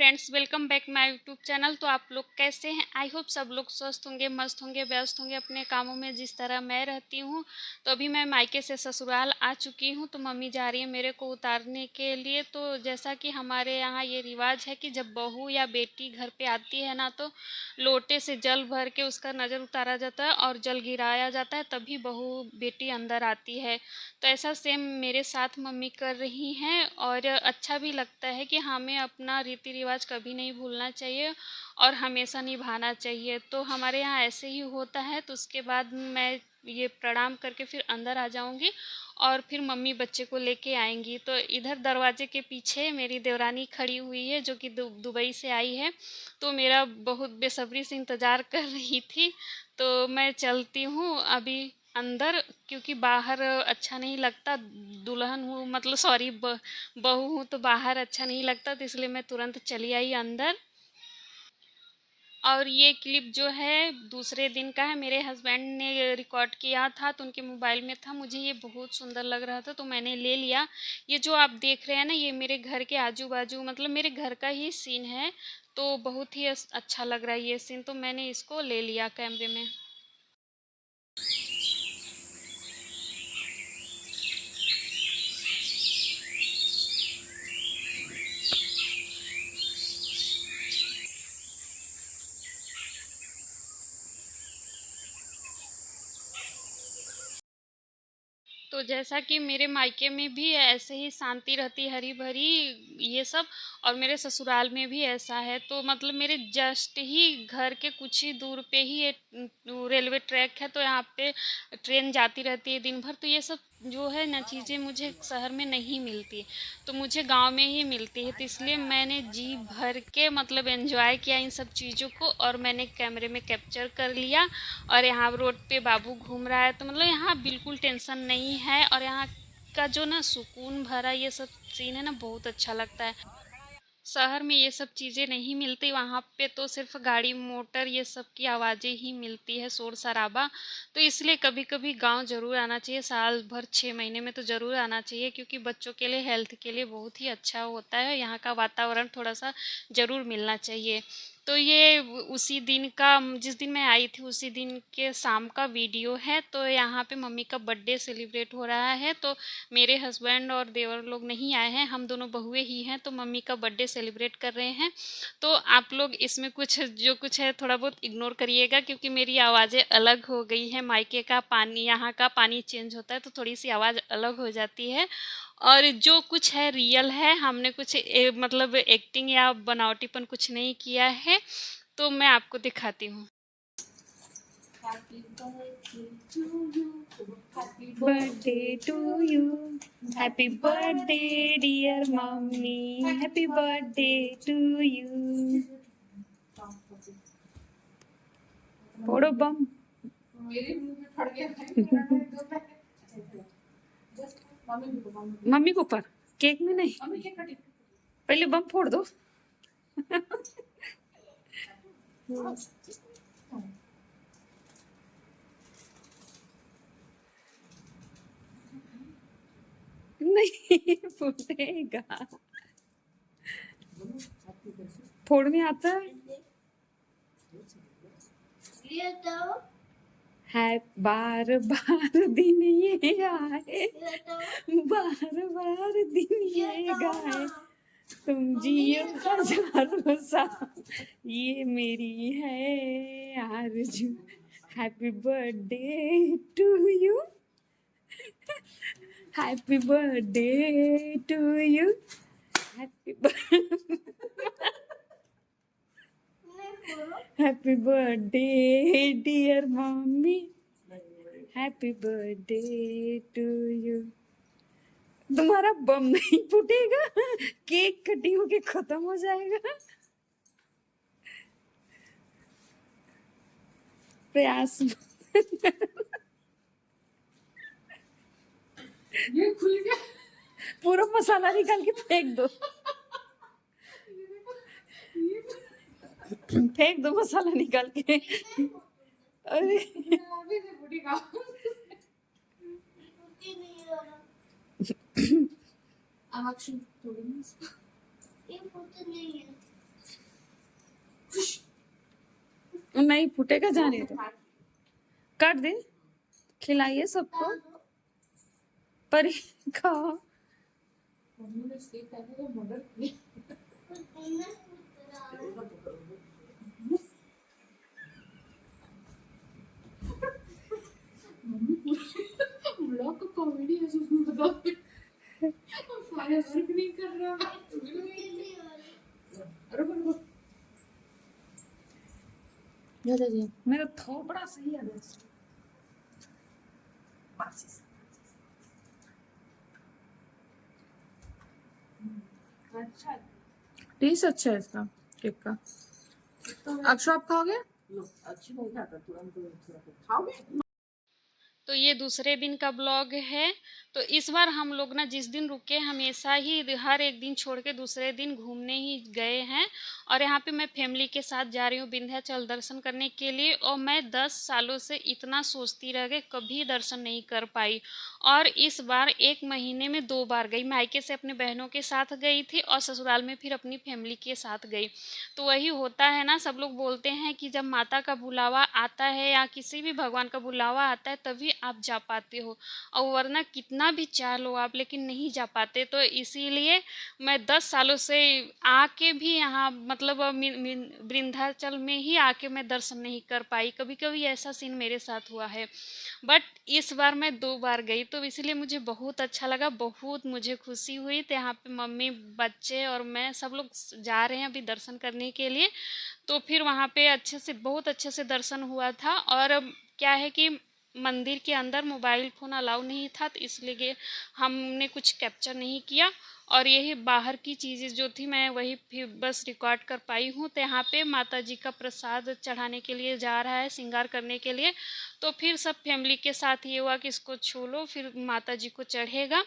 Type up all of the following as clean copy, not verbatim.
Friends, welcome back my YouTube channel. तो आप लोग कैसे हैं? आई होप सब लोग स्वस्थ होंगे, मस्त होंगे, व्यस्त होंगे अपने कामों में जिस तरह मैं रहती हूँ। तो अभी मैं मायके से ससुराल आ चुकी हूँ, तो मम्मी जा रही है मेरे को उतारने के लिए। तो जैसा कि हमारे यहाँ ये रिवाज है कि जब बहू या बेटी घर पे आती है ना, तो लोटे से जल भर के उसका नज़र उतारा जाता है और जल गिराया जाता है, तभी बहू बेटी अंदर आती है। तो ऐसा सेम मेरे साथ मम्मी कर रही हैं और अच्छा भी लगता है कि हमें अपना रीति रिवाज कभी नहीं भूलना चाहिए और हमेशा निभाना चाहिए। तो हमारे यहाँ ऐसे ही होता है। तो उसके बाद मैं ये प्रणाम करके फिर अंदर आ जाऊंगी और फिर मम्मी बच्चे को लेके आएंगी। तो इधर दरवाजे के पीछे मेरी देवरानी खड़ी हुई है जो कि दुबई से आई है। तो मेरा बहुत बेसब्री से इंतज़ार कर रही थी। तो मैं चलती हूँ अभी अंदर, क्योंकि बाहर अच्छा नहीं लगता। दुल्हन हूँ, मतलब सॉरी, बहू हूँ, तो बाहर अच्छा नहीं लगता। तो इसलिए मैं तुरंत चली आई अंदर। और ये क्लिप जो है दूसरे दिन का है, मेरे हस्बैंड ने रिकॉर्ड किया था, तो उनके मोबाइल में था। मुझे ये बहुत सुंदर लग रहा था तो मैंने ले लिया। ये जो आप देख रहे हैं ना, ये मेरे घर के आजू बाजू, मतलब मेरे घर का ही सीन है। तो बहुत ही अच्छा लग रहा है ये सीन, तो मैंने इसको ले लिया कैमरे में। तो जैसा कि मेरे मायके में भी ऐसे ही शांति रहती, हरी भरी ये सब, और मेरे ससुराल में भी ऐसा है। तो मतलब मेरे जस्ट ही घर के कुछ ही दूर पे ही एक रेलवे ट्रैक है। तो यहाँ पे ट्रेन जाती रहती है दिन भर। तो ये सब जो है ना चीज़ें मुझे शहर में नहीं मिलती, तो मुझे गांव में ही मिलती है। तो इसलिए मैंने जी भर के मतलब एंजॉय किया इन सब चीज़ों को, और मैंने कैमरे में कैप्चर कर लिया। और यहाँ रोड पे बाबू घूम रहा है, तो मतलब यहाँ बिल्कुल टेंशन नहीं है। और यहाँ का जो ना सुकून भरा ये सब सीन है ना, बहुत अच्छा लगता है। शहर में ये सब चीज़ें नहीं मिलती, वहाँ पे तो सिर्फ गाड़ी मोटर ये सब की आवाज़ें ही मिलती है, शोर शराबा। तो इसलिए कभी कभी गांव ज़रूर आना चाहिए, साल भर 6 महीने में तो ज़रूर आना चाहिए, क्योंकि बच्चों के लिए, हेल्थ के लिए बहुत ही अच्छा होता है। यहाँ का वातावरण थोड़ा सा ज़रूर मिलना चाहिए। तो ये उसी दिन का, जिस दिन मैं आई थी उसी दिन के शाम का वीडियो है। तो यहाँ पे मम्मी का बर्थडे सेलिब्रेट हो रहा है। तो मेरे हस्बैंड और देवर लोग नहीं आए हैं, हम दोनों बहुएं ही हैं। तो मम्मी का बर्थडे सेलिब्रेट कर रहे हैं। तो आप लोग इसमें कुछ जो कुछ है थोड़ा बहुत इग्नोर करिएगा, क्योंकि मेरी आवाज़ें अलग हो गई हैं। मायके का पानी, यहाँ का पानी चेंज होता है तो थोड़ी सी आवाज़ अलग हो जाती है। और जो कुछ है रियल है, हमने कुछ मतलब एक्टिंग या बनावटीपन कुछ नहीं किया है। तो मैं आपको दिखाती हूँ। Birthday to you, happy birthday dear mummy, happy birthday to you. फोड़ो बम। मम्मी को ऊपर, केक में नहीं, पहले बम फोड़ दो। नहीं फूटेगा, फोड़ने आता है। है बार बार दिन ये आए, बार बार दिन ये गाए, तुम जियो हजारों साल, ये मेरी है आरज़ू। Happy birthday to you, happy birthday to you, happy happy birthday dear mummy, happy birthday to you. तुम्हारा बम नहीं फूटेगा, केक कटिंग होके खत्म हो जाएगा। प्रयास। ये खुल गया, पूरा मसाला निकाल के फेंक दो। फेंक दो मसाला निकाल के। अरे नहीं फूटेगा, जाने दो, काट दे, खिलाइए सबको, परी खाओ। ब्लॉग का कॉमेडी है, उसमें बताओ फायर वर्क नहीं कर रहा। रुको रुको, मेरा थोपड़ा सही है। अच्छा टेस्ट अच्छा है इसका, केक का। अक्षर आप खाओगे? अच्छी नहीं खाता, तुरंत खाओगे। तो ये दूसरे दिन का ब्लॉग है। तो इस बार हम लोग ना जिस दिन रुके हमेशा ही हर एक दिन छोड़ के दूसरे दिन घूमने ही गए हैं। और यहाँ पे मैं फैमिली के साथ जा रही हूँ विंध्याचल दर्शन करने के लिए। और मैं 10 सालों से इतना सोचती रह गई, कभी दर्शन नहीं कर पाई। और इस बार 1 महीने में 2 बार गई, मायके से अपने बहनों के साथ गई थी और ससुराल में फिर अपनी फैमिली के साथ गई। तो वही होता है ना, सब लोग बोलते हैं कि जब माता का बुलावा आता है या किसी भी भगवान का बुलावा आता है तभी आप जा पाते हो, और वरना कितना भी चाह लो आप लेकिन नहीं जा पाते। तो इसीलिए मैं 10 सालों से आके भी यहाँ मतलब विंध्याचल में ही आके मैं दर्शन नहीं कर पाई। कभी कभी ऐसा सीन मेरे साथ हुआ है, बट इस बार मैं 2 बार गई तो इसलिए मुझे बहुत अच्छा लगा, बहुत मुझे खुशी हुई। तो यहाँ पे मम्मी, बच्चे और मैं सब लोग जा रहे हैं अभी दर्शन करने के लिए। तो फिर वहाँ पे अच्छे से, बहुत अच्छे से दर्शन हुआ था। और क्या है कि मंदिर के अंदर मोबाइल फ़ोन अलाउ नहीं था, तो इसलिए हमने कुछ कैप्चर नहीं किया। और यही बाहर की चीज़ें जो थी मैं वही फिर बस रिकॉर्ड कर पाई हूँ। तो यहाँ पे माता जी का प्रसाद चढ़ाने के लिए जा रहा है, श्रृंगार करने के लिए। तो फिर सब फैमिली के साथ ये हुआ कि इसको छू लो, फिर माता जी को चढ़ेगा।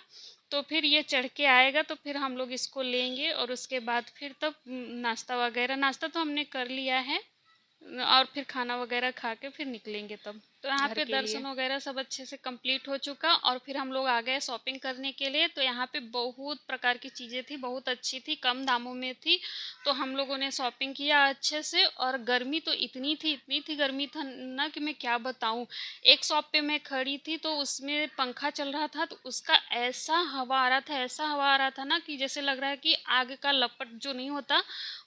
तो फिर ये चढ़ के आएगा तो फिर हम लोग इसको लेंगे और उसके बाद फिर तब नाश्ता वगैरह, नाश्ता तो हमने कर लिया है और फिर खाना वगैरह खा के फिर निकलेंगे तब। तो यहाँ पे दर्शन वगैरह सब अच्छे से कंप्लीट हो चुका और फिर हम लोग आ गए शॉपिंग करने के लिए। तो यहाँ पे बहुत प्रकार की चीज़ें थी, बहुत अच्छी थी, कम दामों में थी। तो हम लोगों ने शॉपिंग किया अच्छे से। और गर्मी तो इतनी थी गर्मी था ना कि मैं क्या बताऊँ। एक शॉप पे मैं खड़ी थी तो उसमें पंखा चल रहा था, तो उसका ऐसा हवा आ रहा था, ऐसा हवा आ रहा था ना कि जैसे लग रहा है कि आग का लपट जो नहीं होता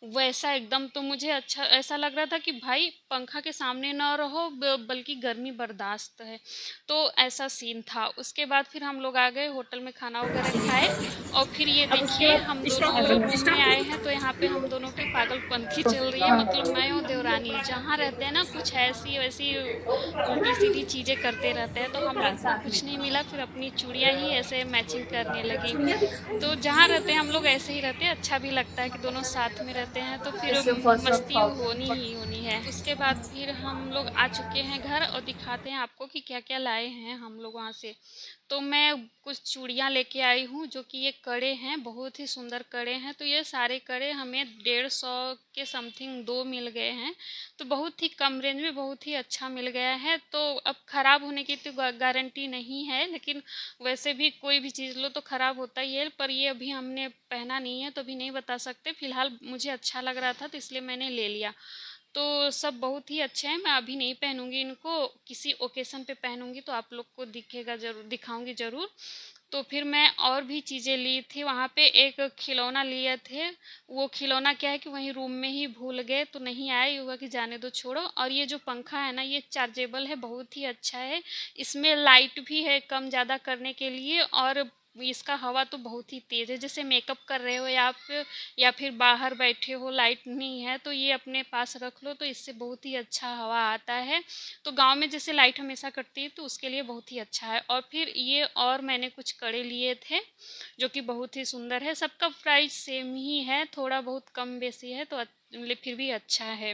वैसा एकदम। तो मुझे अच्छा ऐसा लग रहा था कि भाई पंखा के सामने ना रहो, बल्कि गर्मी बर्दाश्त है। तो ऐसा सीन था। उसके बाद फिर हम लोग आ गए होटल में, खाना वगैरह खाए। और फिर ये अब उसके देखिए हम बाद दोनों घूमने आए हैं। तो यहाँ पे हम दोनों की पागलपंथी चल रही है, मतलब मैं और देवरानी जहाँ रहते हैं ना कुछ ऐसी वैसी उल्टी सीधी चीज़ें करते रहते हैं। तो हम लोग को कुछ नहीं मिला, फिर अपनी चूड़ियाँ ही ऐसे मैचिंग करने लगी। तो जहाँ रहते हैं हम लोग ऐसे ही रहते हैं, अच्छा भी लगता है कि दोनों साथ में रहते हैं तो फिर मस्ती होनी ही होनी है। उसके बाद फिर हम लोग आ चुके हैं घर और दिखाते हैं आपको कि क्या क्या लाए हैं हम लोग वहाँ से। तो मैं कुछ चूड़ियाँ लेके आई हूँ जो कि ये कड़े हैं, बहुत ही सुंदर कड़े हैं। तो ये सारे कड़े हमें 150 के समथिंग 2 मिल गए हैं। तो बहुत ही कम रेंज में बहुत ही अच्छा मिल गया है। तो अब ख़राब होने की तो गारंटी नहीं है, लेकिन वैसे भी कोई भी चीज़ लो तो ख़राब होता ही है। पर ये अभी हमने पहना नहीं है तो अभी नहीं बता सकते। फ़िलहाल मुझे अच्छा लग रहा था तो इसलिए मैंने ले लिया। तो सब बहुत ही अच्छे हैं। मैं अभी नहीं पहनूंगी इनको, किसी ओकेशन पे पहनूंगी तो आप लोग को दिखेगा ज़रूर, दिखाऊंगी ज़रूर। तो फिर मैं और भी चीज़ें ली थी वहाँ पे। एक खिलौना लिए थे, वो खिलौना क्या है कि वहीं रूम में ही भूल गए तो नहीं आए, ये हुआ कि जाने दो छोड़ो। और ये जो पंखा है ना ये चार्जेबल है, बहुत ही अच्छा है। इसमें लाइट भी है कम ज़्यादा करने के लिए। और इसका हवा तो बहुत ही तेज़ है, जैसे मेकअप कर रहे हो या फिर बाहर बैठे हो, लाइट नहीं है तो ये अपने पास रख लो तो इससे बहुत ही अच्छा हवा आता है। तो गांव में जैसे लाइट हमेशा कटती है तो उसके लिए बहुत ही अच्छा है। और फिर ये और मैंने कुछ कड़े लिए थे जो कि बहुत ही सुंदर है। सबका प्राइस सेम ही है, थोड़ा बहुत कम बेसी है तो फिर भी अच्छा है।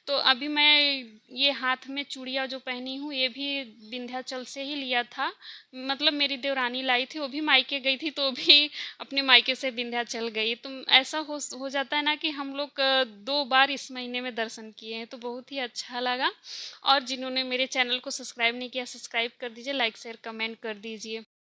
तो अभी मैं ये हाथ में चूड़ियाँ जो पहनी हूँ ये भी विंध्याचल से ही लिया था। मतलब मेरी देवरानी लाई थी, वो भी मायके गई थी तो भी अपने मायके से विंध्याचल गई। तो ऐसा हो जाता है ना कि हम लोग 2 बार इस महीने में दर्शन किए हैं तो बहुत ही अच्छा लगा। और जिन्होंने मेरे चैनल को सब्सक्राइब नहीं किया सब्सक्राइब कर दीजिए, लाइक शेयर कमेंट कर दीजिए।